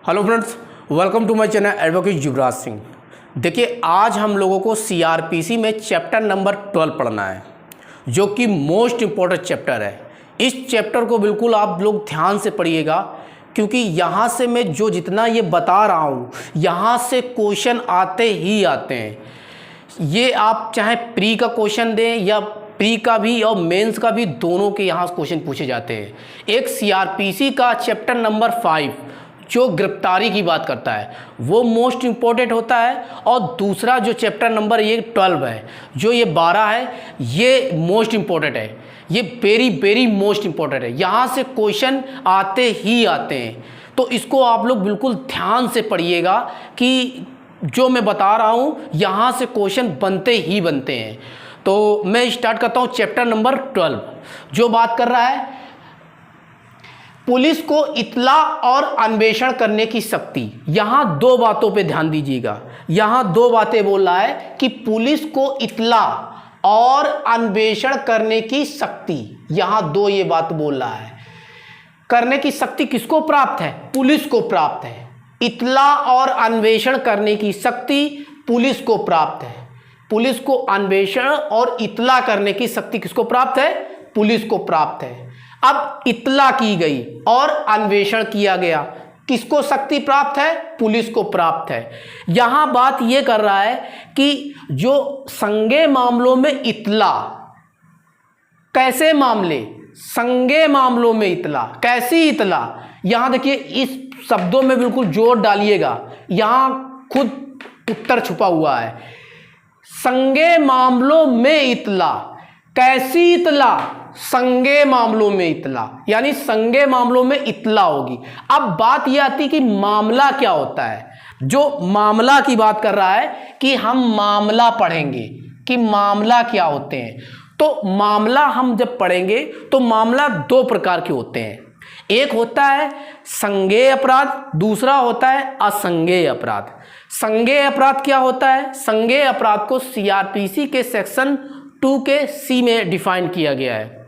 Hello friends, welcome to my channel advocate Yuvraj Singh. देखिए, आज हम लोगों को सीआरपीसी में चैप्टर नंबर 12 पढ़ना है, जो कि मोस्ट इम्पोर्टेंट चैप्टर है। इस चैप्टर को बिल्कुल आप लोग ध्यान से पढ़िएगा, क्योंकि यहाँ से मैं जो जितना ये बता रहा हूँ, यहाँ से क्वेश्चन आते ही आते हैं। ये आप चाहे प्री का क्वेश्चन दें या प्री का भी और मेंस का भी, दोनों के यहाँ क्वेश्चन पूछे जाते हैं। एक सीआरपीसी का चैप्टर नंबर 5 जो गिरफ्तारी की बात करता है वो मोस्ट इम्पोर्टेंट होता है, और दूसरा जो चैप्टर नंबर ये 12 है, जो ये 12 है, ये मोस्ट इम्पोर्टेंट है। ये वेरी मोस्ट इम्पोर्टेंट है। यहाँ से क्वेश्चन आते ही आते हैं, तो इसको आप लोग बिल्कुल ध्यान से पढ़िएगा कि जो मैं बता रहा हूँ यहाँ से क्वेश्चन बनते ही बनते हैं। तो मैं स्टार्ट करता हूँ चैप्टर नंबर 12, जो बात कर रहा है पुलिस को इत्तला और अन्वेषण करने की शक्ति। यहाँ दो बातों पे ध्यान दीजिएगा। यहाँ दो बातें बोल रहा है कि पुलिस को इत्तला और अन्वेषण करने की शक्ति। यहाँ दो ये बात बोल रहा है। करने की शक्ति किसको प्राप्त है? पुलिस को प्राप्त है। इत्तला और अन्वेषण करने की शक्ति पुलिस को प्राप्त है। पुलिस को अन्वेषण और इत्तला करने की शक्ति किसको प्राप्त है? पुलिस को प्राप्त है। अब इत्तला की गई और अन्वेषण किया गया, किसको शक्ति प्राप्त है? पुलिस को प्राप्त है। यहां बात यह कर रहा है कि जो संज्ञेय मामलों में इत्तला, कैसे मामले? संज्ञेय मामलों में इत्तला, कैसी इत्तला? यहां देखिए, इस शब्दों में बिल्कुल जोर डालिएगा, यहां खुद उत्तर छुपा हुआ है। संज्ञेय मामलों में इत्तला, कैसी इत्तला? संज्ञेय मामलों में इत्तला, यानी संज्ञेय मामलों में इत्तला होगी। अब बात यह आती कि मामला क्या होता है। जो मामला की बात कर रहा है कि हम मामला पढ़ेंगे कि मामला क्या होते हैं। तो मामला हम जब पढ़ेंगे तो मामला दो प्रकार के होते हैं। एक होता है संज्ञेय अपराध, दूसरा होता है असंज्ञेय अपराध। संज्ञेय अपराध क्या होता है? संज्ञेय अपराध को सीआरपीसी के सेक्शन 2 के सी में डिफाइन किया गया है।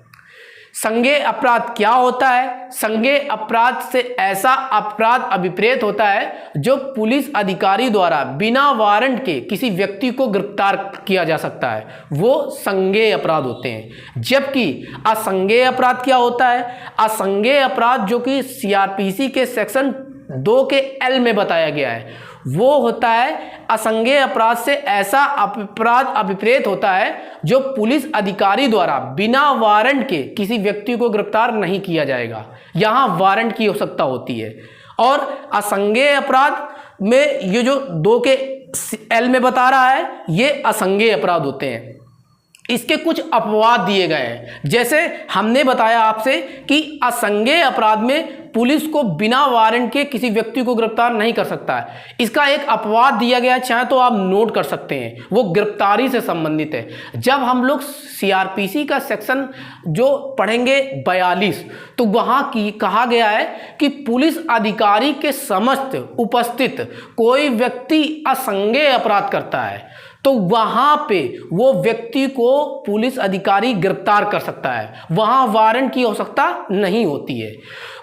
संज्ञेय अपराध क्या होता है? संज्ञेय अपराध से ऐसा अपराध अभिप्रेत होता है जो पुलिस अधिकारी द्वारा बिना वारंट के किसी व्यक्ति को गिरफ्तार किया जा सकता है, वो संज्ञेय अपराध होते हैं। जबकि असंज्ञेय अपराध क्या होता है? असंज्ञेय अपराध, जो कि सीआरपीसी के सेक्शन 2 के एल में बताया गया है, वो होता है असंज्ञेय अपराध से ऐसा अपराध अभिप्रेत होता है जो पुलिस अधिकारी द्वारा बिना वारंट के किसी व्यक्ति को गिरफ्तार नहीं किया जाएगा। यहाँ वारंट की आवश्यकता होती है। और असंज्ञेय अपराध में ये जो 2 के एल में बता रहा है, ये असंज्ञेय अपराध होते हैं। इसके कुछ अपवाद दिए गए हैं। जैसे हमने बताया आपसे कि असंज्ञेय अपराध में पुलिस को बिना वारंट के किसी व्यक्ति को गिरफ्तार नहीं कर सकता है। इसका एक अपवाद दिया गया है, चाहे तो आप नोट कर सकते हैं, वो गिरफ्तारी से संबंधित है। जब हम लोग सीआरपीसी का सेक्शन जो पढ़ेंगे 42, तो वहाँ की कहा गया है कि पुलिस अधिकारी के समस्त उपस्थित कोई व्यक्ति असंज्ञेय अपराध करता है तो वहां पे वो व्यक्ति को पुलिस अधिकारी गिरफ्तार कर सकता है। वहां वारंट की आवश्यकता नहीं होती है।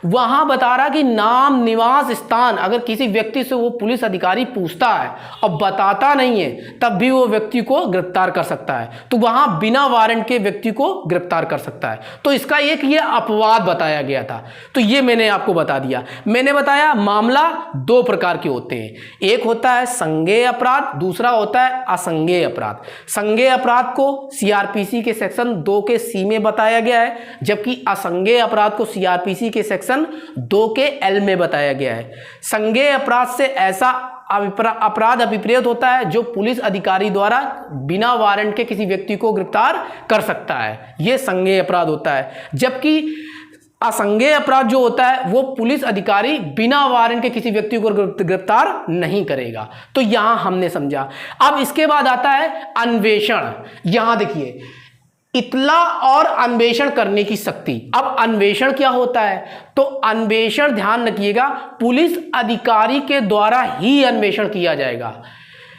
वहां बता रहा कि नाम, निवास स्थान अगर किसी व्यक्ति से वो पुलिस अधिकारी पूछता है और बताता नहीं है, तब भी वो व्यक्ति को गिरफ्तार कर सकता है। तो वहां बिना वारंट के व्यक्ति को गिरफ्तार कर सकता है। तो इसका एक ये अपवाद बताया गया था, तो ये मैंने आपको बता दिया। मैंने बताया मामला दो प्रकार के होते हैं। एक होता है संज्ञेय अपराध, दूसरा होता है असंज्ञेय अपराध। संज्ञेय अपराध को सीआरपीसी के सेक्शन 2 के सी में बताया गया है, जबकि असंज्ञेय अपराध को सीआरपीसी के सेक्शन 2 के एल में बताया गया है। संज्ञेय अपराध से ऐसा अपराध अभिप्रेत होता है जो पुलिस अधिकारी द्वारा बिना वारंट के किसी व्यक्ति को गिरफ्तार कर सकता है, यह संज्ञेय अपराध होता है। जबकि असंज्ञेय अपराध जो होता है वो पुलिस अधिकारी बिना वारंट के किसी व्यक्ति को गिरफ्तार नहीं करेगा। तो यहां हमने समझा। अब इसके बाद आता है अन्वेषण। यहां देखिए, इत्तला और अन्वेषण करने की शक्ति। अब अन्वेषण क्या होता है? तो अन्वेषण, ध्यान रखिएगा, पुलिस अधिकारी के द्वारा ही अन्वेषण किया जाएगा।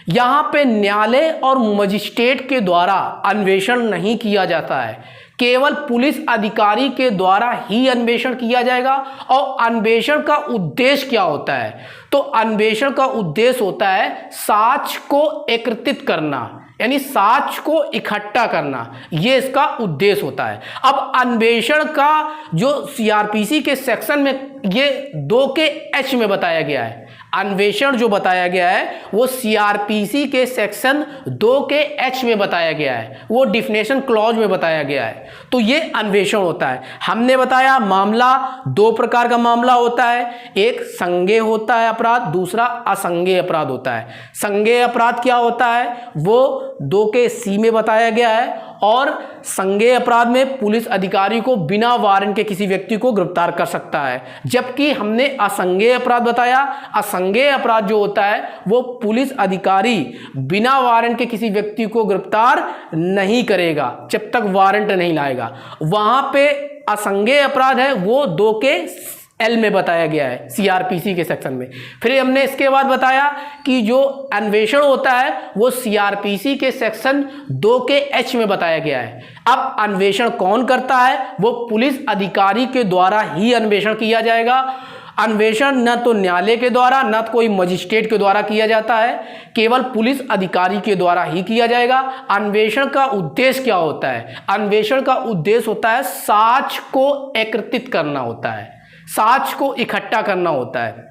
यहां पे न्यायालय और मजिस्ट्रेट के द्वारा अन्वेषण नहीं किया जाता है। केवल पुलिस अधिकारी के द्वारा ही अन्वेषण किया जाएगा। और अन्वेषण का उद्देश्य क्या होता है? तो अन्वेषण का उद्देश्य होता है साक्ष्य को एकत्रित करना, यानी साक्ष्य को इकट्ठा करना, ये इसका उद्देश्य होता है। अब अन्वेषण का जो सीआरपीसी के सेक्शन में ये 2H में बताया गया है, अन्वेषण जो बताया गया है वो सीआरपीसी के सेक्शन 2H में बताया गया है, वो डिफिनेशन क्लॉज में बताया गया है। तो ये अन्वेषण होता है। हमने बताया मामला 2 प्रकार का मामला होता है, एक संज्ञेय होता है अपराध, दूसरा असंज्ञेय अपराध होता है। संज्ञेय अपराध क्या होता है वो 2C में बताया गया है, और संज्ञेय अपराध में पुलिस अधिकारी को बिना वारंट के किसी व्यक्ति को गिरफ्तार कर सकता है। जबकि हमने असंज्ञेय अपराध बताया, असंज्ञेय अपराध जो होता है वो पुलिस अधिकारी बिना वारंट के किसी व्यक्ति को गिरफ्तार नहीं करेगा जब तक वारंट नहीं लाएगा। वहां पे असंज्ञेय अपराध है वो 2L में बताया गया है सीआरपीसी के सेक्शन में। फिर हमने इसके बाद बताया कि जो अन्वेषण होता है वो सीआरपीसी के सेक्शन 2H में बताया गया है। अब अन्वेषण कौन करता है? वो पुलिस अधिकारी के द्वारा ही अन्वेषण किया जाएगा। अन्वेषण न तो न्यायालय के द्वारा न तो कोई मजिस्ट्रेट के द्वारा किया जाता है, केवल पुलिस अधिकारी के द्वारा ही किया जाएगा। अन्वेषण का उद्देश्य क्या होता है? अन्वेषण का उद्देश्य होता है साक्ष्य को एकत्रित करना होता है, साक्ष्य को इकट्ठा करना होता है।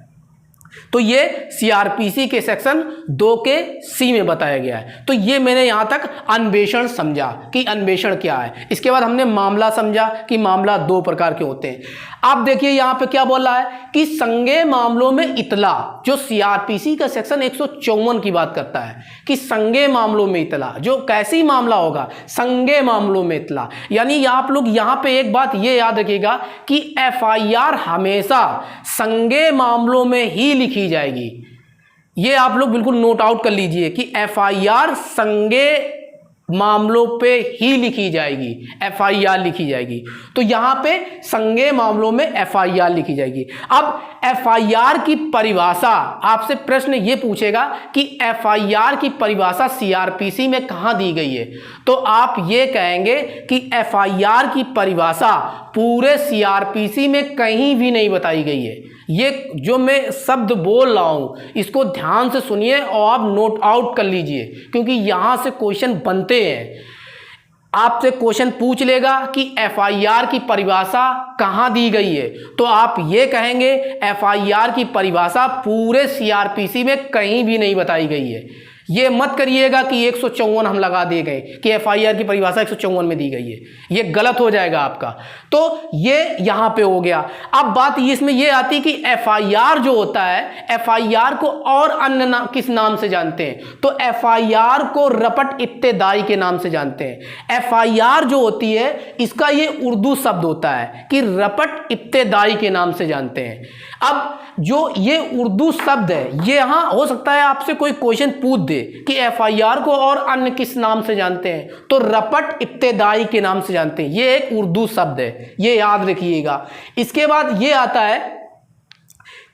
तो ये सीआरपीसी के सेक्शन 2C में बताया गया है। तो ये मैंने यहां तक अन्वेषण समझा कि अन्वेषण क्या है। इसके बाद हमने मामला समझा कि मामला 2 प्रकार के होते हैं। आप देखिए यहां पे क्या बोल रहा है कि संज्ञेय मामलों में इतला, जो सीआरपीसी का सेक्शन 154 की बात करता है कि संज्ञेय मामलों में इतला, जो कैसी मामला होगा? संज्ञेय मामलों में इतला। यानी आप लोग यहां पे एक बात ये याद रखिएगा कि एफआईआर हमेशा संज्ञेय मामलों में ही लिखी जाएगी। ये आप लोग बिल्कुल नोट आउट कर लीजिए कि एफआईआर संज्ञेय मामलों पे ही लिखी जाएगी, एफआईआर लिखी जाएगी। तो यहां पे संज्ञेय मामलों में एफआईआर लिखी जाएगी। अब एफआईआर की परिभाषा, आपसे प्रश्न ये पूछेगा कि एफआईआर की परिभाषा सीआरपीसी में कहां दी गई है? तो आप ये कहेंगे कि एफआईआर की परिभाषा पूरे सीआरपीसी में कहीं भी नहीं बताई गई है। ये जो मैं शब्द बोल रहा हूं इसको ध्यान से सुनिए और आप नोट आउट कर लीजिए, क्योंकि यहां से क्वेश्चन बनते हैं। आपसे क्वेश्चन पूछ लेगा कि एफआईआर की परिभाषा कहां दी गई है, तो आप ये कहेंगे एफआईआर की परिभाषा पूरे सीआरपीसी में कहीं भी नहीं बताई गई है। ये मत करिएगा कि 154 हम लगा दिए गए कि एफआईआर की परिभाषा 154 में दी गई है, ये गलत हो जाएगा आपका। तो ये यहां पे हो गया। अब बात इसमें ये आती है कि एफआईआर जो होता है, एफआईआर को और अन्य किस नाम से जानते हैं? तो एफआईआर को रपट इब्तिदाई के नाम से जानते हैं। एफआईआर जो होती है इसका ये उर्दू शब्द होता है कि रपट इब्तिदाई के नाम से जानते हैं। अब जो ये उर्दू शब्द है, ये यहां हो सकता है आपसे कोई क्वेश्चन पूछ दे कि एफआईआर को और अन्य किस नाम से जानते हैं, तो रपट इब्तिदाई के नाम से जानते हैं। ये एक उर्दू शब्द है, ये याद रखिएगा। इसके बाद ये आता है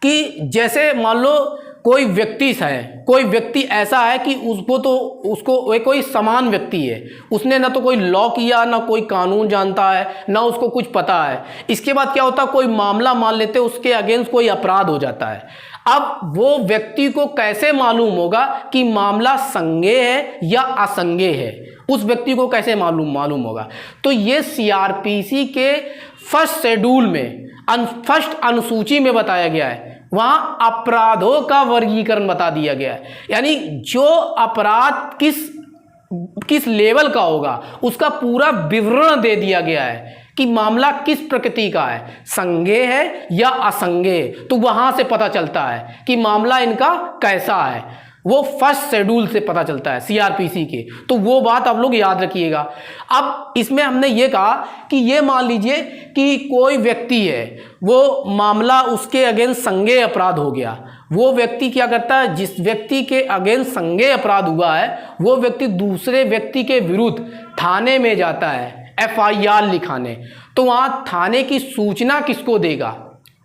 कि जैसे मान लो कोई व्यक्ति है, कोई व्यक्ति ऐसा है कि उसको कोई समान व्यक्ति है, उसने ना तो कोई लॉ किया ना कोई कानून जानता है ना उसको कुछ पता है। इसके बाद क्या होता है, कोई मामला मान लेते उसके अगेंस्ट कोई अपराध हो जाता है। अब वो व्यक्ति को कैसे मालूम होगा कि मामला संज्ञेय है या असंज्ञेय है? उस व्यक्ति को कैसे मालूम होगा? तो ये सीआरपीसी के फर्स्ट शेड्यूल में फर्स्ट अनुसूची में बताया गया है। वहां अपराधों का वर्गीकरण बता दिया गया है, यानी जो अपराध किस लेवल का होगा उसका पूरा विवरण दे दिया गया है कि मामला किस प्रकृति का है, संज्ञेय है या असंज्ञेय। तो वहां से पता चलता है कि मामला इनका कैसा है, वो फर्स्ट शेड्यूल से पता चलता है सीआरपीसी के। तो वो बात आप लोग याद रखिएगा। अब इसमें हमने ये कहा कि ये मान लीजिए कि कोई व्यक्ति है, वो मामला उसके अगेंस्ट संज्ञेय अपराध हो गया। वो व्यक्ति क्या करता है, जिस व्यक्ति के अगेंस्ट संज्ञेय अपराध हुआ है वो व्यक्ति दूसरे व्यक्ति के विरुद्ध थाने में जाता है एफआईआर लिखाने। तो वहां थाने की सूचना किसको देगा?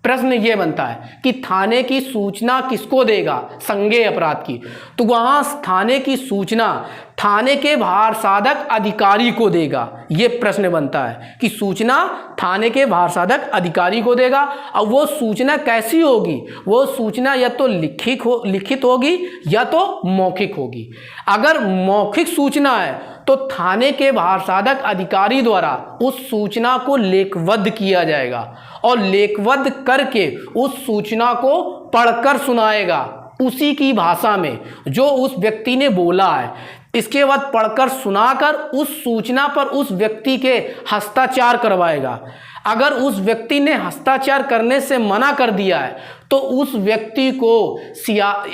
प्रश्न ये बनता है कि थाने की सूचना किसको देगा, संज्ञेय अपराध की, तो वहां थाने की सूचना थाने के भार साधक अधिकारी को देगा। ये प्रश्न बनता है कि सूचना थाने के भार साधक अधिकारी को देगा। अब वो सूचना कैसी होगी, वो सूचना या तो लिखित होगी या तो मौखिक होगी। अगर मौखिक सूचना है तो थाने के भार साधक अधिकारी द्वारा उस सूचना को लेखबद्ध किया जाएगा और लेखबद्ध करके उस सूचना को पढ़कर सुनाएगा उसी की भाषा में जो उस व्यक्ति ने बोला है। इसके बाद पढ़कर सुनाकर उस सूचना पर उस व्यक्ति के हस्ताक्षर करवाएगा। अगर उस व्यक्ति ने हस्ताक्षर करने से मना कर दिया है तो उस व्यक्ति को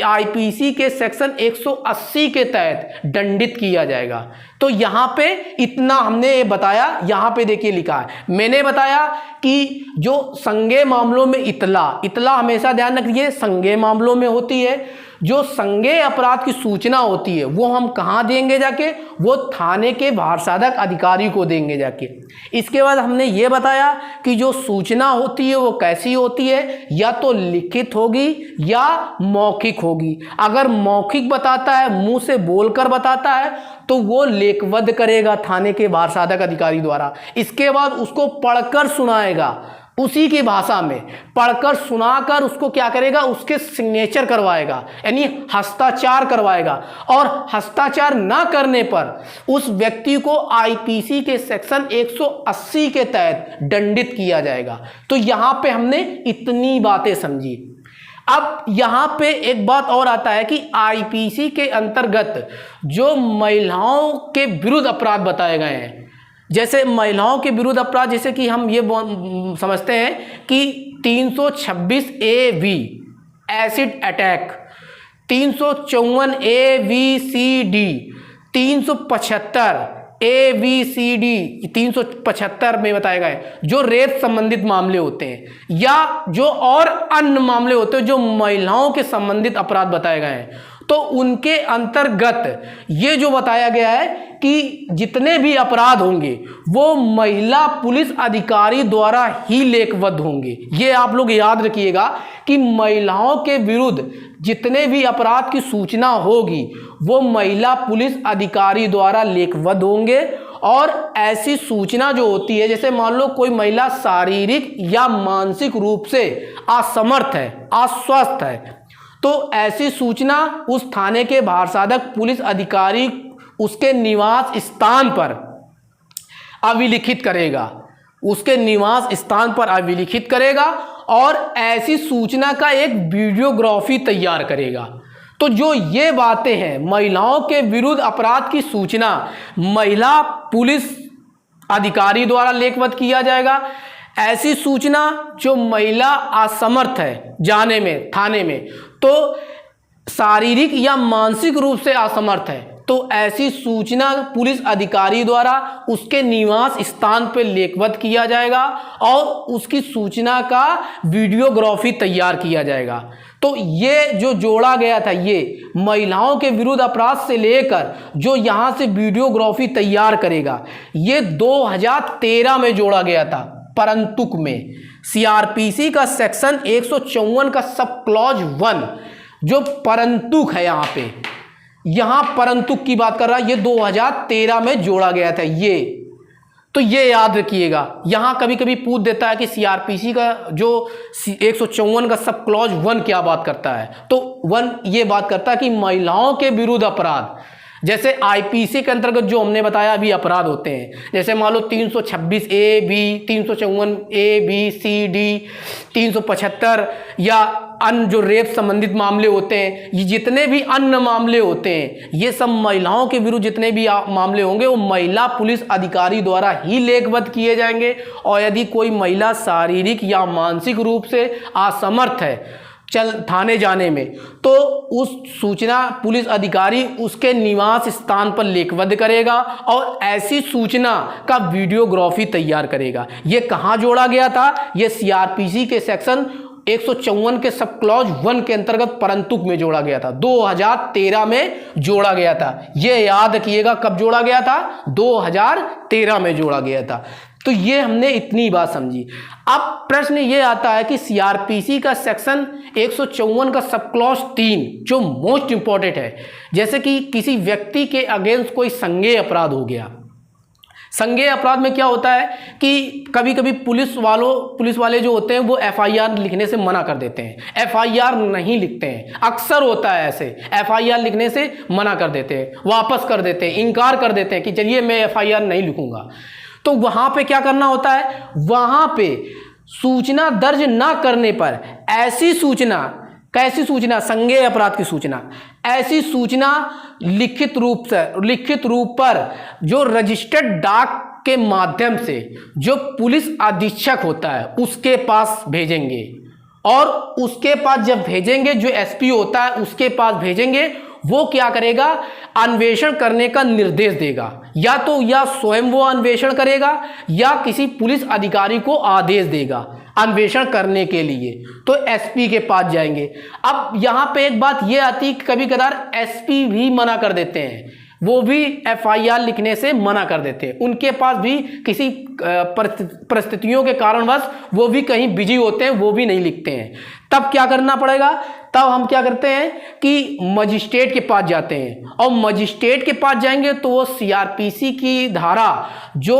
आईपीसी के सेक्शन 180 के तहत दंडित किया जाएगा। तो यहाँ पे इतना हमने बताया। यहाँ पे देखिए लिखा है, मैंने बताया कि जो संज्ञेय मामलों में इतला हमेशा ध्यान रखिए संज्ञेय मामलों में होती है। जो संज्ञेय अपराध की सूचना होती है वो हम कहाँ देंगे जाके, वो थाने के भार साधक अधिकारी को देंगे जाके। इसके बाद हमने ये बताया कि जो सूचना होती है वो कैसी होती है, या तो लिखित होगी या मौखिक होगी। अगर मौखिक बताता है, मुंह से बोलकर बताता है, तो वो लेखबद्ध करेगा थाने के भार साधक अधिकारी द्वारा। इसके बाद उसको पढ़कर सुनाएगा उसी की भाषा में, पढ़कर सुनाकर उसको क्या करेगा, उसके सिग्नेचर करवाएगा यानी हस्ताक्षर करवाएगा। और हस्ताक्षर ना करने पर उस व्यक्ति को आईपीसी के सेक्शन 180 के तहत दंडित किया जाएगा। तो यहाँ पे हमने इतनी बातें समझी। अब यहाँ पे एक बात और आता है कि आईपीसी के अंतर्गत जो महिलाओं के विरुद्ध अपराध बताए गए हैं, जैसे महिलाओं के विरुद्ध अपराध, जैसे कि हम ये समझते हैं कि 326 AV acid attack, 354 ABCD, 375 ABCD 375 में बताया गया है जो रेप संबंधित मामले होते हैं या जो और अन्य मामले होते हैं जो महिलाओं के संबंधित अपराध बताए गए हैं। तो उनके अंतर्गत ये जो बताया गया है कि जितने भी अपराध होंगे वो महिला पुलिस अधिकारी द्वारा ही लेखबद्ध होंगे। ये आप लोग याद रखिएगा कि महिलाओं के विरुद्ध जितने भी अपराध की सूचना होगी वो महिला पुलिस अधिकारी द्वारा लेखबद्ध होंगे। और ऐसी सूचना जो होती है, जैसे मान लो कोई महिला शारीरिक या मानसिक रूप से असमर्थ है, अस्वस्थ है, तो ऐसी सूचना उस थाने के भार साधक पुलिस अधिकारी उसके निवास स्थान पर अभिलिखित करेगा, उसके निवास स्थान पर अभिलिखित करेगा और ऐसी सूचना का एक वीडियोग्राफी तैयार करेगा। तो जो ये बातें हैं, महिलाओं के विरुद्ध अपराध की सूचना महिला पुलिस अधिकारी द्वारा लेखबद्ध किया जाएगा। ऐसी सूचना जो महिला असमर्थ है जाने में थाने में, तो शारीरिक या मानसिक रूप से असमर्थ है, तो ऐसी सूचना पुलिस अधिकारी द्वारा उसके निवास स्थान पर लेखबद्ध किया जाएगा और उसकी सूचना का वीडियोग्राफी तैयार किया जाएगा। तो ये जो जोड़ा गया था, ये महिलाओं के विरुद्ध अपराध से लेकर जो यहाँ से वीडियोग्राफी तैयार करेगा, ये 2013 में जोड़ा गया था परंतुक में। सीआरपीसी का सेक्शन 154 का सब क्लॉज 1 जो परंतुक है, यहाँ परंतुक की बात कर रहा है, ये 2013 में जोड़ा गया था। ये तो ये याद रखिएगा। यहाँ कभी कभी पूछ देता है कि सीआरपीसी का जो 154 का सब क्लॉज 1 क्या बात करता है, तो 1 ये बात करता है कि महिलाओं के विरुद्ध अपराध, जैसे आईपीसी के अंतर्गत जो हमने बताया अभी अपराध होते हैं, जैसे मान लो 326 AB, 354 ABCD, 375 या अन्य जो रेप संबंधित मामले होते हैं, ये जितने भी अन्य मामले होते हैं, ये सब महिलाओं के विरुद्ध जितने भी मामले होंगे वो महिला पुलिस अधिकारी द्वारा ही लेखबद्ध किए जाएंगे। और यदि कोई महिला शारीरिक या मानसिक रूप से असमर्थ है थाने जाने में, तो उस सूचना पुलिस अधिकारी उसके निवास स्थान पर लेखबद्ध करेगा और ऐसी सूचना का वीडियोग्राफी तैयार करेगा। ये कहाँ जोड़ा गया था? ये सीआरपीसी के सेक्शन 154 के सब क्लॉज 1 के अंतर्गत परंतुक में जोड़ा गया था, 2013 में जोड़ा गया था। ये याद रखिएगा कब जोड़ा गया था, 2013 में जोड़ा गया था। तो ये हमने इतनी बात समझी। अब प्रश्न ये आता है कि सीआरपीसी का सेक्शन 154 का सब क्लॉज 3 जो मोस्ट इंपॉर्टेंट है, जैसे कि किसी व्यक्ति के अगेंस्ट कोई संज्ञेय अपराध हो गया। संज्ञेय अपराध में क्या होता है कि कभी कभी पुलिस वाले जो होते हैं वो एफआईआर लिखने से मना कर देते हैं, एफआईआर नहीं लिखते हैं। अक्सर होता है ऐसे, एफआईआर लिखने से मना कर देते हैं, वापस कर देते हैं, इनकार कर देते हैं कि चलिए मैं एफआईआर नहीं लिखूंगा। तो वहां पे क्या करना होता है, वहां पे सूचना दर्ज ना करने पर ऐसी सूचना, कैसी सूचना, संज्ञेय अपराध की सूचना, ऐसी सूचना लिखित रूप पर जो रजिस्टर्ड डाक के माध्यम से जो पुलिस अधीक्षक होता है उसके पास भेजेंगे, और उसके पास जब भेजेंगे, जो एसपी होता है उसके पास भेजेंगे, वो क्या करेगा, अन्वेषण करने का निर्देश देगा। या तो या स्वयं वो अन्वेषण करेगा या किसी पुलिस अधिकारी को आदेश देगा अन्वेषण करने के लिए, तो एसपी के पास जाएंगे। अब यहां पे एक बात ये आती है कि कभी कभार एसपी भी मना कर देते हैं, वो भी एफआईआर लिखने से मना कर देते हैं, उनके पास भी किसी परिस्थितियों के कारणवश वो भी कहीं बिजी होते हैं, वो भी नहीं लिखते हैं। तब क्या करना पड़ेगा, तब हम क्या करते हैं कि मजिस्ट्रेट के पास जाते हैं, और मजिस्ट्रेट के पास जाएंगे तो वो सीआरपीसी की धारा जो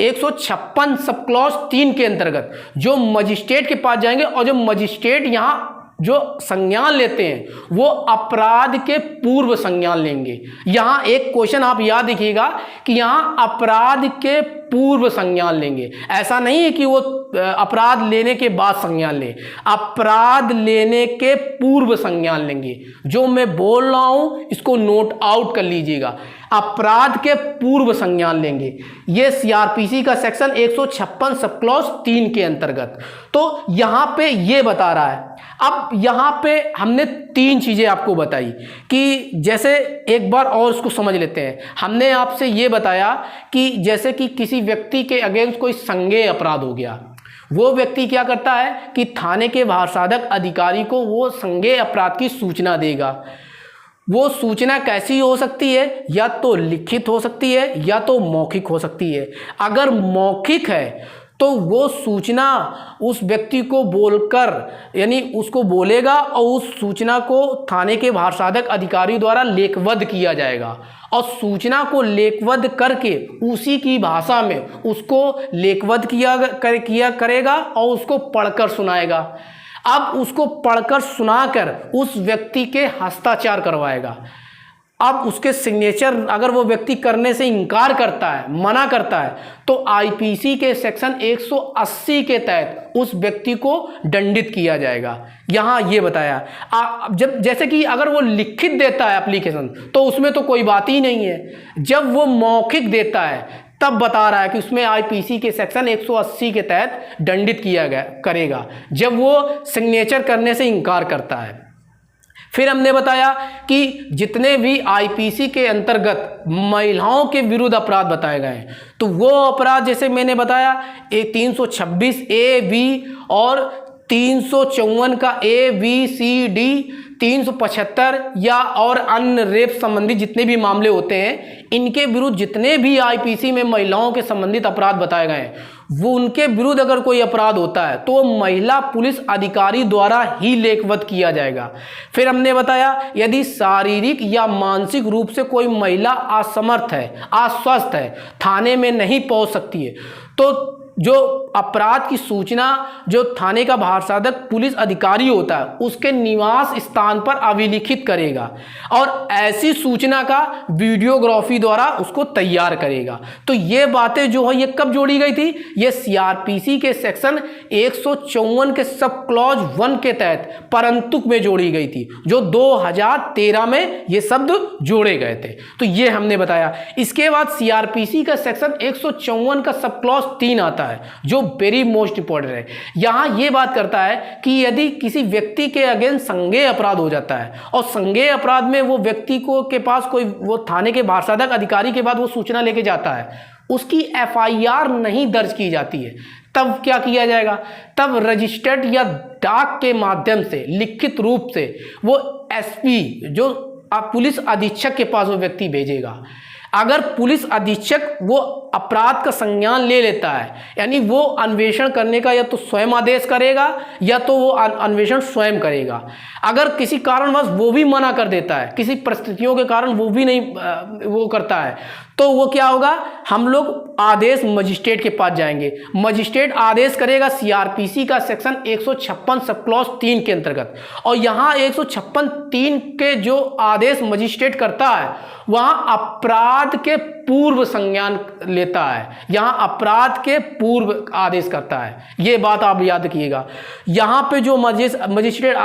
156 सब क्लॉज 3 के अंतर्गत जो मजिस्ट्रेट के पास जाएंगे, और जो मजिस्ट्रेट यहाँ जो संज्ञान लेते हैं वो अपराध के पूर्व संज्ञान लेंगे। यहां एक क्वेश्चन आप याद रखिएगा कि यहां अपराध के पूर्व संज्ञान लेंगे, ऐसा नहीं है कि वो अपराध लेने के बाद संज्ञान ले, अपराध लेने के पूर्व संज्ञान लेंगे। जो मैं बोल रहा हूं इसको नोट आउट कर लीजिएगा, अपराध के पूर्व संज्ञान लेंगे। ये सीआरपीसी का सेक्शन 156 सब क्लॉज 3 के अंतर्गत। तो यहां पे ये बता रहा है। अब यहां पे हमने 3 चीजें आपको बताई कि जैसे एक बार और उसको समझ लेते हैं। हमने आपसे ये बताया कि जैसे कि किसी व्यक्ति के अगेंस्ट कोई संज्ञेय अपराध हो गया, वो व्यक्ति क्या करता है कि थाने के भारसाधक अधिकारी को वो संज्ञेय अपराध की सूचना देगा। वो सूचना कैसी हो सकती है, या तो लिखित हो सकती है या तो मौखिक हो सकती है। अगर मौखिक है तो वो सूचना उस व्यक्ति को बोलकर, यानी उसको बोलेगा और उस सूचना को थाने के भारसाधक अधिकारी द्वारा लेखबद्ध किया जाएगा, और सूचना को लेखबद्ध करके उसी की भाषा में उसको लेखबद्ध किया करेगा और उसको पढ़कर सुनाएगा। अब उसको पढ़कर सुनाकर उस व्यक्ति के हस्ताक्षर करवाएगा। अब उसके सिग्नेचर अगर वो व्यक्ति करने से इनकार करता है, मना करता है, तो आईपीसी के सेक्शन 180 के तहत उस व्यक्ति को दंडित किया जाएगा। यहां ये बताया। जब जैसे कि अगर वो लिखित देता है एप्लीकेशन तो उसमें तो कोई बात ही नहीं है, जब वो मौखिक देता है तब बता रहा है कि उसमें आईपीसी के सेक्शन 180 के तहत दंडित किया करेगा, जब वो सिग्नेचर करने से इनकार करता है। फिर हमने बताया कि जितने भी आईपीसी के अंतर्गत महिलाओं के विरुद्ध अपराध बताए गए हैं, तो वो अपराध जैसे मैंने बताया 326 ए बी और 354 का ए बी सी डी, 375 या और अन्य रेप संबंधित जितने भी मामले होते हैं, इनके विरुद्ध जितने भी आईपीसी में महिलाओं के संबंधित अपराध बताए गए हैं, वो उनके विरुद्ध अगर कोई अपराध होता है तो महिला पुलिस अधिकारी द्वारा ही लेखबद्ध किया जाएगा। फिर हमने बताया यदि शारीरिक या मानसिक रूप से कोई महिला असमर्थ है, अस्वस्थ है, थाने में नहीं पहुंच सकती है, तो जो अपराध की सूचना जो थाने का भारसाधक पुलिस अधिकारी होता है उसके निवास स्थान पर अभिलिखित करेगा, और ऐसी सूचना का वीडियोग्राफी द्वारा उसको तैयार करेगा। तो ये बातें जो है ये कब जोड़ी गई थी, ये सीआरपीसी के सेक्शन 154 के सब क्लॉज 1 के तहत परंतुक में जोड़ी गई थी, जो 2013 में ये शब्द जोड़े गए थे। तो ये हमने बताया। इसके बाद सीआरपीसी का सेक्शन 154 का सब क्लॉज 3 आता है, जो वेरी मोस्ट इंपॉर्टेंट है। यहां यह बात करता है कि यदि किसी व्यक्ति के अगेंस्ट संज्ञेय अपराध हो जाता है और संज्ञेय अपराध में वो व्यक्ति को के पास कोई वो थाने के भारसाधक अधिकारी के बाद वो सूचना लेके जाता है, उसकी एफआईआर नहीं दर्ज की जाती है, तब क्या किया जाएगा, तब रजिस्टर्ड या डाक के माध्यम से लिखित रूप से वो एसपी जो पुलिस अधीक्षक के पास वो व्यक्ति भेजेगा। अगर पुलिस अधीक्षक वो अपराध का संज्ञान ले लेता है, यानी वो अन्वेषण करने का या तो स्वयं आदेश करेगा या तो वो अन्वेषण स्वयं करेगा। अगर किसी कारणवश वो भी मना कर देता है, किसी परिस्थितियों के कारण वो भी नहीं वो करता है, तो वो क्या होगा, हम लोग आदेश मजिस्ट्रेट के पास जाएंगे। मजिस्ट्रेट आदेश करेगा सीआरपीसी का सेक्शन 156 सब क्लॉज 3 के अंतर्गत, और यहाँ 156(3) के जो आदेश मजिस्ट्रेट करता है वहाँ अपराध के पूर्व संज्ञान लेता है, यहाँ अपराध के पूर्व आदेश करता है। ये बात आप याद रखिएगा। यहाँ पे जो मजिस्ट्रेट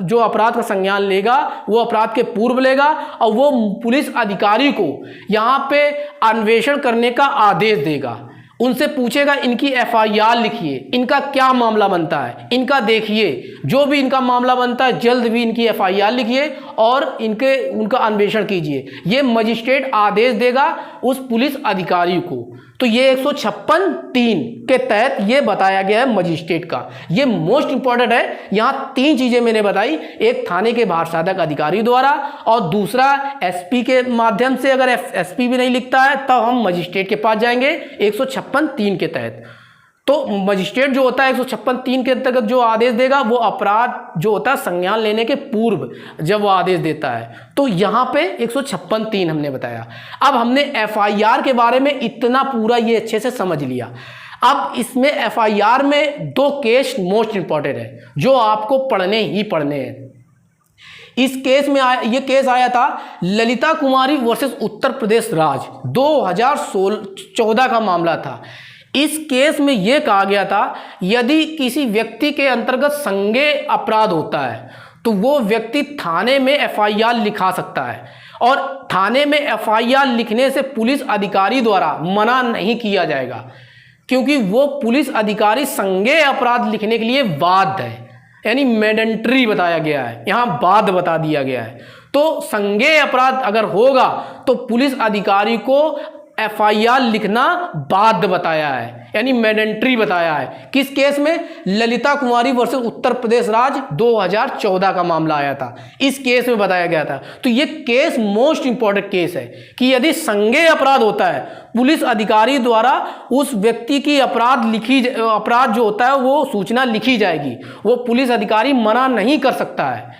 जो अपराध का संज्ञान लेगा वो अपराध के पूर्व लेगा, और वो पुलिस अधिकारी को यहाँ पे अन्वेषण करने का आदेश देगा। उनसे पूछेगा इनकी एफआईआर लिखिए, इनका क्या मामला बनता है, इनका देखिए, जो भी इनका मामला बनता है जल्द भी इनकी एफआईआर लिखिए और उनका अन्वेषण कीजिए। ये मजिस्ट्रेट आदेश देगा उस पुलिस अधिकारी को। तो ये 156(3) के तहत ये बताया गया है मजिस्ट्रेट का। ये मोस्ट इंपॉर्टेंट है। यहाँ 3 चीजें मैंने बताई, एक थाने के भार साधक अधिकारी द्वारा, और दूसरा एसपी के माध्यम से। अगर एसपी भी नहीं लिखता है तब हम मजिस्ट्रेट के पास जाएंगे 156(3) के तहत। तो मजिस्ट्रेट जो होता है 156(3) के अंतर्गत जो आदेश देगा वो अपराध जो होता है संज्ञान लेने के पूर्व जब वो आदेश देता है। तो यहाँ पे 156(3) हमने बताया। अब हमने एफआईआर के बारे में इतना पूरा ये अच्छे से समझ लिया। अब इसमें एफआईआर में 2 केस मोस्ट इंपॉर्टेंट है जो आपको पढ़ने ही पढ़ने हैं। इस केस में ये केस आया था ललिता कुमारी वर्सेस उत्तर प्रदेश राज्य, 2014 का मामला था। इस केस में यह कहा गया था यदि किसी व्यक्ति के अंतर्गत संज्ञेय अपराध होता है तो वो व्यक्ति थाने में एफआईआर लिखा सकता है, और थाने में एफआईआर लिखने से पुलिस अधिकारी द्वारा मना नहीं किया जाएगा, क्योंकि वो पुलिस अधिकारी संज्ञेय अपराध लिखने के लिए बाध्य है, यानी मैंडेटरी बताया गया है, यहाँ बाध्य बता दिया गया है। तो संज्ञेय अपराध अगर होगा तो पुलिस अधिकारी को एफआईआर लिखना बाध्य बताया है, यानी मैंडेटरी बताया है। किस केस में? ललिता कुमारी वर्सेस उत्तर प्रदेश राज्य 2014 का मामला आया था, इस केस में बताया गया था। तो ये केस मोस्ट इंपॉर्टेंट केस है कि यदि संज्ञेय अपराध होता है पुलिस अधिकारी द्वारा उस व्यक्ति की अपराध जो होता है वो सूचना लिखी जाएगी, वो पुलिस अधिकारी मना नहीं कर सकता है।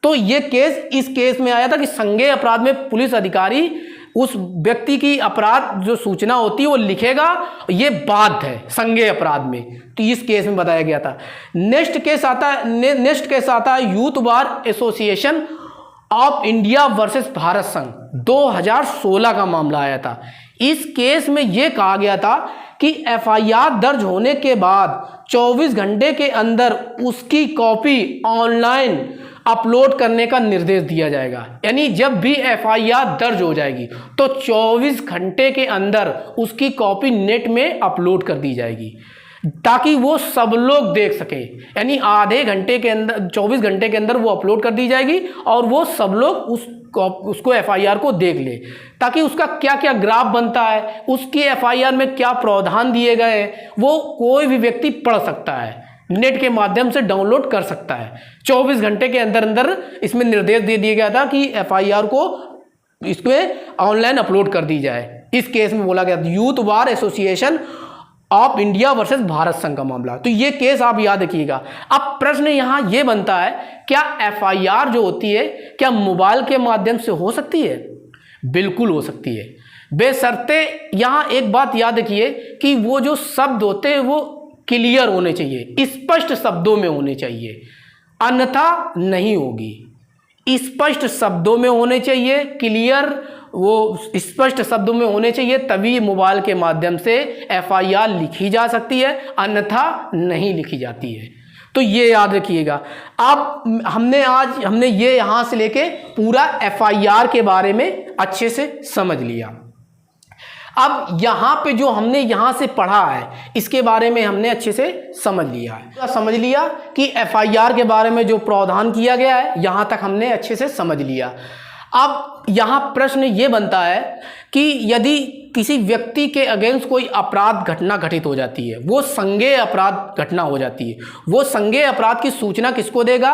तो ये केस इस केस में आया था कि संज्ञेय अपराध में पुलिस अधिकारी उस व्यक्ति की अपराध जो सूचना होती है वो लिखेगा, ये बाध्य है संज्ञेय अपराध में। तो इस केस में बताया गया था। नेक्स्ट केस आता है youth bar association of India versus Bharat संघ, 2016 का मामला आया था। इस केस में यह कहा गया था कि एफआईआर दर्ज होने के बाद 24 घंटे के अंदर उसकी कॉपी ऑनलाइन अपलोड करने का निर्देश दिया जाएगा। यानी जब भी एफआईआर दर्ज हो जाएगी तो 24 घंटे के अंदर उसकी कॉपी नेट में अपलोड कर दी जाएगी, ताकि वो सब लोग देख सके। यानी आधे घंटे के अंदर 24 घंटे के अंदर वो अपलोड कर दी जाएगी और वो सब लोग उसको एफआईआर को देख ले, ताकि उसका क्या क्या ग्राफ बनता है, उसकी एफआईआर में क्या प्रावधान दिए गए हैं, वो कोई भी व्यक्ति पढ़ सकता है, नेट के माध्यम से डाउनलोड कर सकता है। 24 घंटे के अंदर अंदर इसमें निर्देश दे दिया गया था कि एफआईआर को इसमें ऑनलाइन अपलोड कर दी जाए। इस केस में बोला गया youth bar association of India versus Bharat संघ का मामला। तो ये केस आप याद रखिएगा। अब प्रश्न यहाँ ये बनता है, क्या एफआईआर जो होती है क्या मोबाइल के माध्यम से हो सकती है? बिल्कुल हो सकती है, बेशर्ते यहाँ एक बात याद रखिए कि वो जो शब्द होते हैं वो क्लियर होने चाहिए, स्पष्ट शब्दों में होने चाहिए, अन्यथा नहीं होगी। स्पष्ट शब्दों में होने चाहिए, क्लियर वो स्पष्ट शब्दों में होने चाहिए, तभी मोबाइल के माध्यम से एफआईआर लिखी जा सकती है, अन्यथा नहीं लिखी जाती है। तो ये याद रखिएगा। अब हमने ये यहाँ से लेके पूरा एफआईआर के बारे में अच्छे से समझ लिया। अब यहाँ पे जो हमने यहाँ से पढ़ा है इसके बारे में हमने अच्छे से समझ लिया कि एफआईआर के बारे में जो प्रावधान किया गया है यहाँ तक हमने अच्छे से समझ लिया। अब यहाँ प्रश्न ये बनता है कि यदि किसी व्यक्ति के अगेंस्ट कोई अपराध घटना घटित हो जाती है, वो संज्ञेय अपराध घटना हो जाती है, वो संज्ञेय अपराध की सूचना किसको देगा?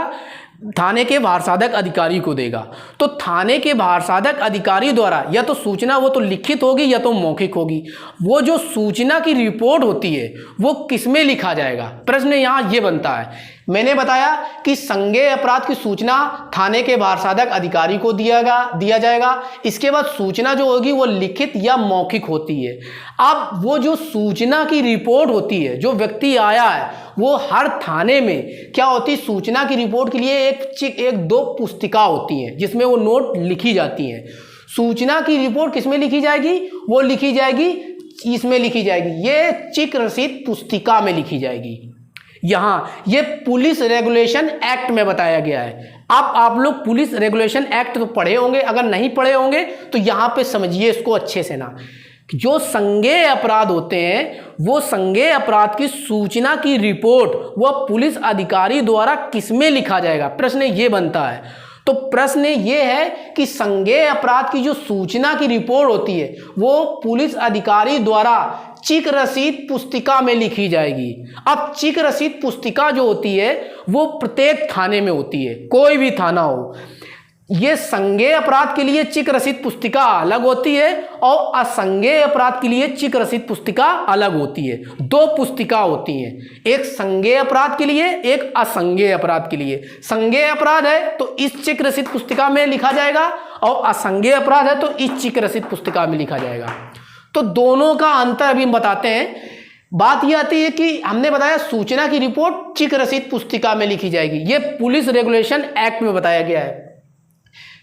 थाने के भारसाधक अधिकारी को देगा। तो थाने के भारसाधक अधिकारी द्वारा या तो सूचना वो तो लिखित होगी या तो मौखिक होगी। वो जो सूचना की रिपोर्ट होती है वो किसमें लिखा जाएगा, प्रश्न यहाँ ये बनता है। मैंने बताया कि संज्ञेय अपराध की सूचना थाने के भारसाधक अधिकारी को दिया जाएगा। इसके बाद सूचना जो होगी वो लिखित या मौखिक होती है। अब वो जो सूचना की रिपोर्ट होती है, जो व्यक्ति आया है वो हर थाने में क्या होती है, सूचना की रिपोर्ट के लिए एक दो पुस्तिका होती हैं जिसमें वो नोट लिखी जाती हैं। सूचना की रिपोर्ट किसमें लिखी जाएगी, वो लिखी जाएगी इसमें लिखी जाएगी, ये चिक रसीद पुस्तिका में लिखी जाएगी। यहाँ ये पुलिस रेगुलेशन एक्ट में बताया गया है। अब आप लोग पुलिस रेगुलेशन एक्ट तो पढ़े होंगे, अगर नहीं पढ़े होंगे तो यहाँ पे समझिए इसको अच्छे से ना। जो संज्ञेय अपराध होते हैं वो संज्ञेय अपराध की सूचना की रिपोर्ट वह पुलिस अधिकारी द्वारा किसमें लिखा जाएगा, प्रश्न ये बनता है। तो प्रश्न ये है कि संज्ञेय अपराध की जो सूचना की रिपोर्ट होती है वो पुलिस अधिकारी द्वारा चिक रसीद पुस्तिका में लिखी जाएगी। अब चिक रसीद पुस्तिका जो होती है वो प्रत्येक थाने में होती है, कोई भी थाना हो। ये संज्ञेय अपराध के लिए चिक रसीद पुस्तिका अलग होती है और असंज्ञेय अपराध के लिए चिक रसीद पुस्तिका अलग होती है। दो पुस्तिका होती हैं, एक संज्ञेय अपराध के लिए, एक असंज्ञेय अपराध के लिए। संज्ञेय अपराध है तो इस चिक रसीद पुस्तिका में लिखा जाएगा और असंज्ञेय अपराध है तो इस चिक रसीद पुस्तिका में लिखा जाएगा। तो दोनों का अंतर अभी हम बताते हैं। बात यह आती है कि हमने बताया सूचना की रिपोर्ट चिक रसीद पुस्तिका में लिखी जाएगी, ये पुलिस रेगुलेशन एक्ट में बताया गया है।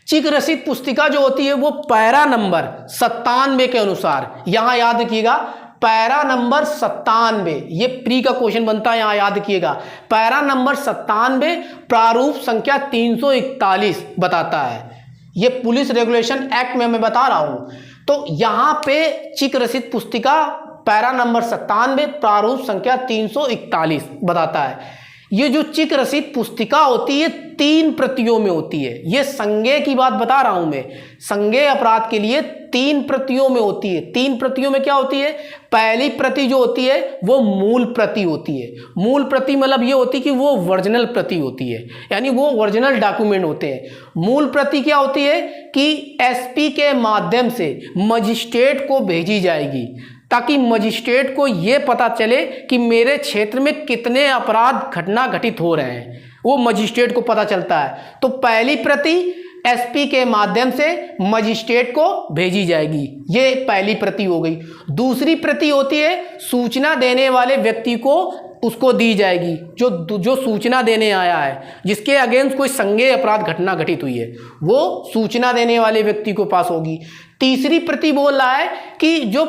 चिक रसीद पुस्तिका जो होती है वो पैरा नंबर 97 के अनुसार, यहां याद रखिएगा पैरा नंबर 97, ये प्री का क्वेश्चन बनता है, यहां याद रखिएगा। पैरा नंबर 97 प्रारूप संख्या 341 बताता है, ये पुलिस रेगुलेशन एक्ट में मैं बता रहा हूं। तो यहां पे चिक रसीद पुस्तिका पैरा नंबर 97 प्रारूप संख्या 341 बताता है। ये जो चिक रसीद पुस्तिका होती है 3 प्रतियों में होती है। ये संज्ञेय की बात बता रहा हूं मैं, संज्ञेय अपराध के लिए 3 प्रतियों में होती है। 3 प्रतियों में क्या होती है, पहली प्रति जो होती है वो मूल प्रति होती है। मूल प्रति मतलब ये होती है कि वो ओरिजिनल प्रति होती है, यानी वो ओरिजिनल डॉक्यूमेंट होते हैं। मूल प्रति क्या होती है कि एसपी के माध्यम से मजिस्ट्रेट को भेजी जाएगी ताकि मजिस्ट्रेट को ये पता चले कि मेरे क्षेत्र में कितने अपराध घटना घटित हो रहे हैं, वो मजिस्ट्रेट को पता चलता है। तो पहली प्रति एसपी के माध्यम से मजिस्ट्रेट को भेजी जाएगी, ये पहली प्रति हो गई। दूसरी प्रति होती है सूचना देने वाले व्यक्ति को उसको दी जाएगी, जो सूचना देने आया है, जिसके अगेंस्ट कोई संज्ञेय अपराध घटना घटित हुई है, वो सूचना देने वाले व्यक्ति को पास होगी। तीसरी प्रति बोल रहा है कि जो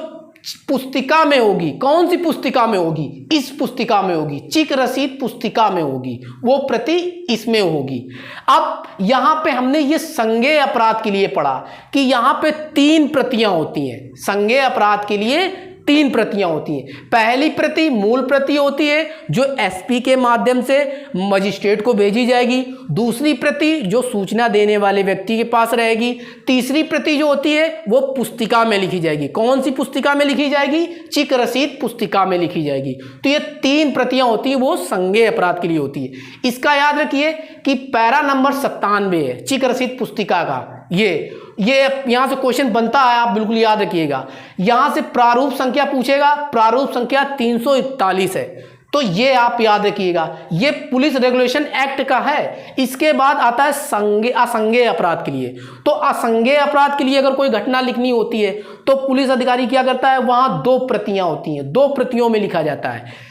पुस्तिका में होगी, कौन सी पुस्तिका में होगी, इस पुस्तिका में होगी, चिक रसीद पुस्तिका में होगी, वो प्रति इसमें होगी। अब यहां पे हमने ये संज्ञेय अपराध के लिए पढ़ा कि यहां पे 3 प्रतियां होती हैं। संज्ञेय अपराध के लिए 3 प्रतियां होती हैं। पहली प्रति मूल प्रति होती है जो एसपी के माध्यम से मजिस्ट्रेट को भेजी जाएगी। दूसरी प्रति जो सूचना देने वाले व्यक्ति के पास रहेगी। तीसरी प्रति जो होती है वो पुस्तिका में लिखी जाएगी। कौन सी पुस्तिका में लिखी जाएगी, चिक रसीद पुस्तिका में लिखी जाएगी। तो ये 3 प्रतियां होती हैं, वो संज्ञेय अपराध के लिए होती है। इसका याद रखिए कि पैरा नंबर 97 है चिक रसीद पुस्तिका का, ये यहां से क्वेश्चन बनता है, आप बिल्कुल याद रखिएगा। यहां से प्रारूप संख्या पूछेगा, प्रारूप संख्या 341 है, तो ये आप याद रखिएगा, ये पुलिस रेगुलेशन एक्ट का है। इसके बाद आता है असंज्ञेय अपराध के लिए। तो असंज्ञेय अपराध के लिए अगर कोई घटना लिखनी होती है तो पुलिस अधिकारी क्या करता है, वहां 2 प्रतियां होती हैं, 2 प्रतियों में लिखा जाता है।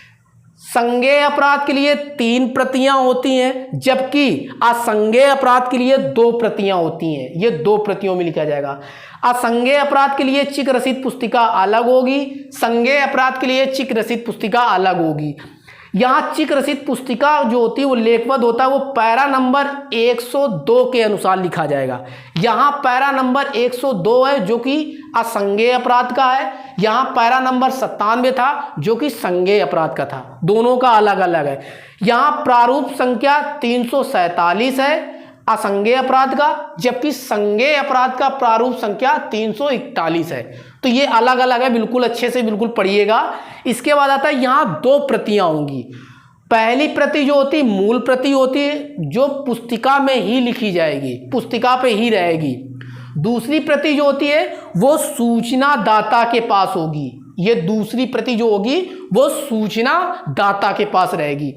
संज्ञेय अपराध के लिए 3 प्रतियां होती हैं, जबकि असंज्ञेय अपराध के लिए 2 प्रतियां होती हैं, ये 2 प्रतियों में लिखा जाएगा। असंज्ञेय अपराध के लिए चिक रसीद पुस्तिका अलग होगी, संज्ञेय अपराध के लिए चिक रसीद पुस्तिका अलग होगी। यहाँ चिक रसीद पुस्तिका जो होती है वो लेखबद्ध होता है, वो पैरा नंबर 102 के अनुसार लिखा जाएगा। यहाँ पैरा नंबर 102 है जो कि असंज्ञेय अपराध का है, यहाँ पैरा नंबर 97 था जो कि संज्ञेय अपराध का था, दोनों का अलग अलग है। यहाँ प्रारूप संख्या 347 है असंज्ञेय अपराध का, जबकि संज्ञेय अपराध का प्रारूप संख्या 341 है। तो ये अलग अलग है, बिल्कुल अच्छे से बिल्कुल पढ़िएगा। इसके बाद आता है यहाँ 2 प्रतियां होंगी, पहली प्रति जो होती मूल प्रति होती है, जो पुस्तिका में ही लिखी जाएगी, पुस्तिका पे ही रहेगी। दूसरी प्रति जो होती है वो सूचना दाता के पास होगी। ये दूसरी प्रति जो होगी वो सूचना दाता के पास रहेगी।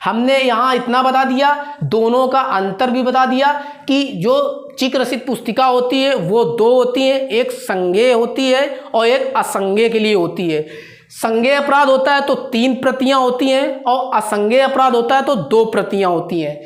हमने यहाँ इतना बता दिया, दोनों का अंतर भी बता दिया कि जो चिक रसित पुस्तिका होती है वो दो होती है, एक संज्ञेय होती है और एक असंज्ञेय के लिए होती है। संज्ञेय अपराध होता है तो 3 प्रतियां होती हैं और असंज्ञेय अपराध होता है तो 2 प्रतियां होती हैं।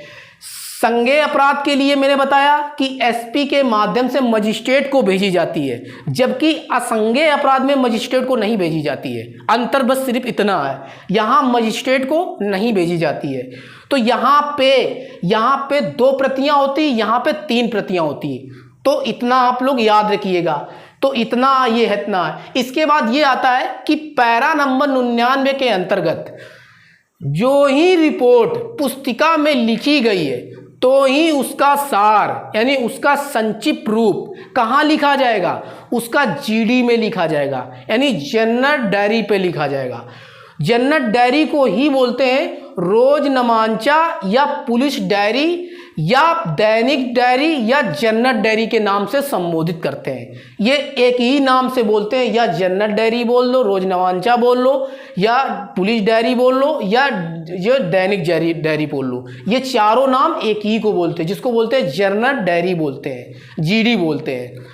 संज्ञेय अपराध के लिए मैंने बताया कि एसपी के माध्यम से मजिस्ट्रेट को भेजी जाती है, जबकि असंज्ञेय अपराध में मजिस्ट्रेट को नहीं भेजी जाती है। अंतर बस सिर्फ इतना है, यहाँ मजिस्ट्रेट को नहीं भेजी जाती है। तो यहाँ पे 2 प्रतियां होती, यहाँ पे 3 प्रतियां होती। तो इतना आप लोग याद रखिएगा। तो इतना ये है, इतना है। इसके बाद ये आता है कि पैरा नंबर 99 के अंतर्गत जो ही रिपोर्ट पुस्तिका में लिखी गई है तो ही उसका सार यानी उसका संक्षिप्त रूप कहाँ लिखा जाएगा, उसका जीडी में लिखा जाएगा, यानी जनरल डायरी पे लिखा जाएगा। जनरल डायरी को ही बोलते हैं रोजनामांचा या पुलिस डायरी या दैनिक डायरी या जनरल डायरी के नाम से संबोधित करते हैं। ये एक ही नाम से बोलते हैं, या जनरल डायरी बोल लो, रोजनामांचा बोल लो, या पुलिस डायरी बोल लो, या जो दैनिक डायरी बोल लो। ये चारों नाम एक ही को बोलते हैं, जिसको बोलते हैं जनरल डायरी बोलते हैं, जीडी बोलते हैं।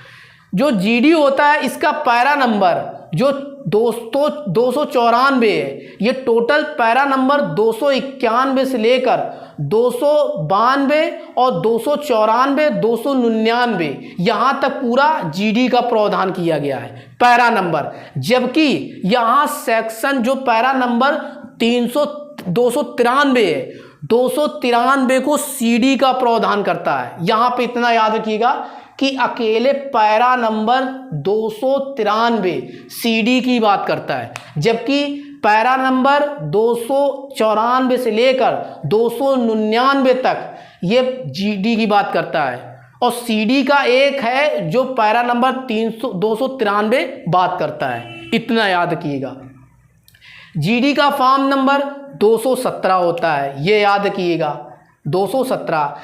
जो जीडी होता है इसका पैरा नंबर जो 294 है, ये टोटल पैरा नंबर 291 से लेकर 292 और 294, 299 यहाँ तक पूरा जीडी का प्रावधान किया गया है पैरा नंबर। जबकि यहाँ सेक्शन जो पैरा नंबर 293 है, 293 को सीडी का प्रावधान करता है। यहाँ पे इतना याद रखिएगा कि अकेले पैरा नंबर 293 सीडी की बात करता है, जबकि पैरा नंबर 294 से लेकर 299 तक ये जीडी की बात करता है। और सीडी का एक है जो पैरा नंबर 293 बात करता है। इतना याद रखिएगा। जीडी का फॉर्म नंबर 217 होता है, ये याद रखिएगा 217।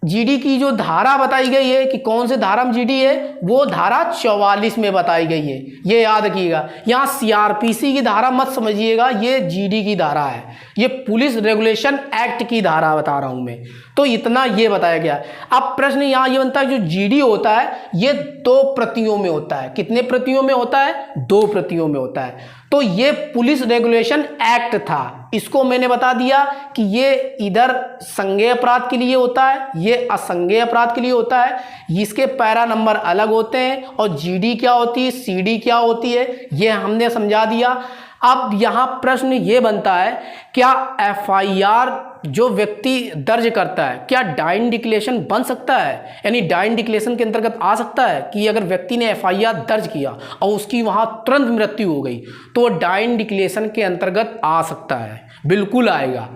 जीडी की जो धारा बताई गई है कि कौन से धारा में जीडी है, वो धारा 44 में बताई गई है, ये याद रखिएगा। यहाँ सीआरपीसी की धारा मत समझिएगा, ये जीडी की धारा है, ये पुलिस रेगुलेशन एक्ट की धारा बता रहा हूँ मैं। तो इतना ये बताया गया। अब प्रश्न यहाँ ये बनता है, जो जीडी होता है ये 2 प्रतियों में होता है। कितने प्रतियों में होता है? 2 प्रतियों में होता है। तो ये पुलिस रेगुलेशन एक्ट था, इसको मैंने बता दिया कि ये इधर संज्ञेय अपराध के लिए होता है, ये असंज्ञेय अपराध के लिए होता है। इसके पैरा नंबर अलग होते हैं और जीडी क्या होती है, सीडी क्या होती है, ये हमने समझा दिया। अब यहाँ प्रश्न ये बनता है, क्या एफआईआर जो व्यक्ति दर्ज करता है क्या डाइन डिक्लेरेशन बन सकता है, यानी डाइन डिक्लेरेशन के अंतर्गत आ सकता है कि अगर व्यक्ति ने एफआईआर दर्ज किया और उसकी वहाँ तुरंत मृत्यु हो गई तो वो डाइन डिक्लेरेशन के अंतर्गत आ सकता है? बिल्कुल आएगा,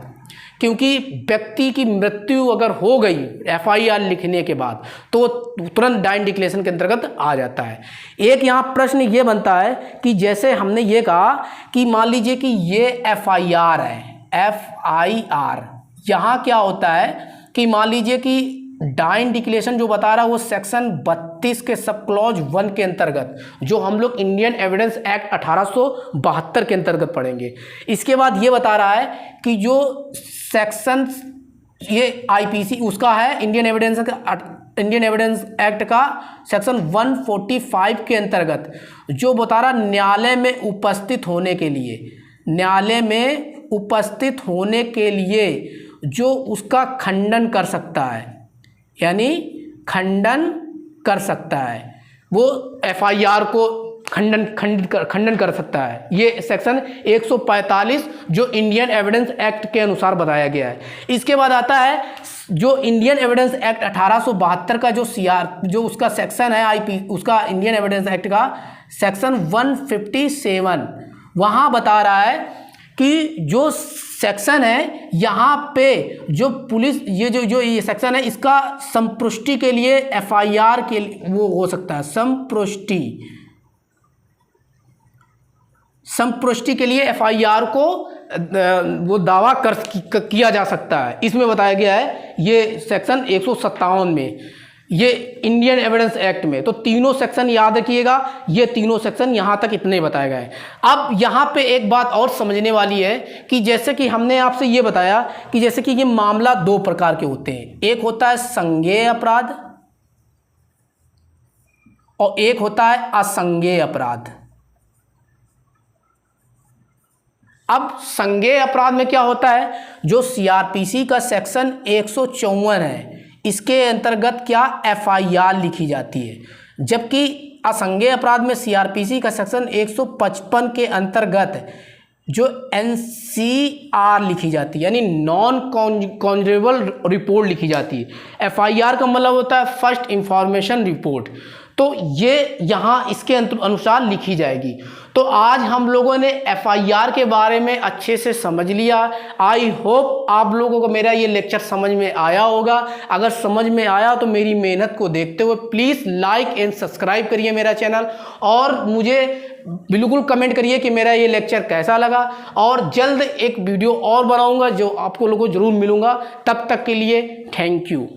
क्योंकि व्यक्ति की मृत्यु अगर हो गई एफआईआर लिखने के बाद तो तुरंत डाइन डिक्लेरेशन के अंतर्गत आ जाता है। एक यहाँ प्रश्न ये बनता है कि जैसे हमने ये कहा कि मान लीजिए कि ये एफआईआर है, एफआईआर, यहाँ क्या होता है कि मान लीजिए कि डाइन डिक्लेरेशन जो बता रहा है वो सेक्शन 32 के सब क्लॉज 1 के अंतर्गत, जो हम लोग इंडियन एविडेंस एक्ट 1872 के अंतर्गत पढ़ेंगे। इसके बाद ये बता रहा है कि जो सेक्शन ये आईपीसी उसका है, इंडियन एविडेंस एक्ट का सेक्शन 145 के अंतर्गत जो बता रहा न्यायालय में उपस्थित होने के लिए, न्यायालय में उपस्थित होने के लिए जो उसका खंडन कर सकता है, यानी खंडन कर सकता है, वो एफआईआर को खंडन कर सकता है। ये सेक्शन 145 जो इंडियन एविडेंस एक्ट के अनुसार बताया गया है। इसके बाद आता है जो इंडियन एविडेंस एक्ट 1872 का जो उसका सेक्शन है उसका इंडियन एविडेंस एक्ट का सेक्शन 157, वहाँ बता रहा है कि जो सेक्शन है यहाँ पे जो पुलिस ये सेक्शन है इसका संपुष्टि के लिए एफआईआर के लिए वो हो सकता है, संपुष्टि के लिए एफआईआर को वो दावा किया जा सकता है, इसमें बताया गया है ये सेक्शन 157 में, ये इंडियन एविडेंस एक्ट में। तो तीनों सेक्शन याद रखिएगा, ये तीनों सेक्शन यहाँ तक इतने बताए गए। अब यहाँ पे एक बात और समझने वाली है कि जैसे कि हमने आपसे ये बताया कि जैसे कि ये मामला दो प्रकार के होते हैं, एक होता है संज्ञेय अपराध और एक होता है असंज्ञेय अपराध। अब संज्ञेय अपराध में क्या होता है, जो सीआरपीसी का सेक्शन 154 है इसके अंतर्गत क्या एफआईआर लिखी जाती है, जबकि असंज्ञेय अपराध में सीआरपीसी का सेक्शन 155 के अंतर्गत जो एनसीआर लिखी जाती है, यानी नॉन कॉन्जेबल रिपोर्ट लिखी जाती है। एफआईआर का मतलब होता है फर्स्ट इंफॉर्मेशन रिपोर्ट, तो ये यहाँ इसके अनुसार लिखी जाएगी। तो आज हम लोगों ने एफआईआर के बारे में अच्छे से समझ लिया। आई होप आप लोगों को मेरा ये लेक्चर समझ में आया होगा। अगर समझ में आया तो मेरी मेहनत को देखते हुए प्लीज़ लाइक एंड सब्सक्राइब करिए मेरा चैनल, और मुझे बिल्कुल कमेंट करिए कि मेरा ये लेक्चर कैसा लगा। और जल्द एक वीडियो और बनाऊंगा जो आपको लोगों को ज़रूर मिलूंगा। तब तक के लिए थैंक यू।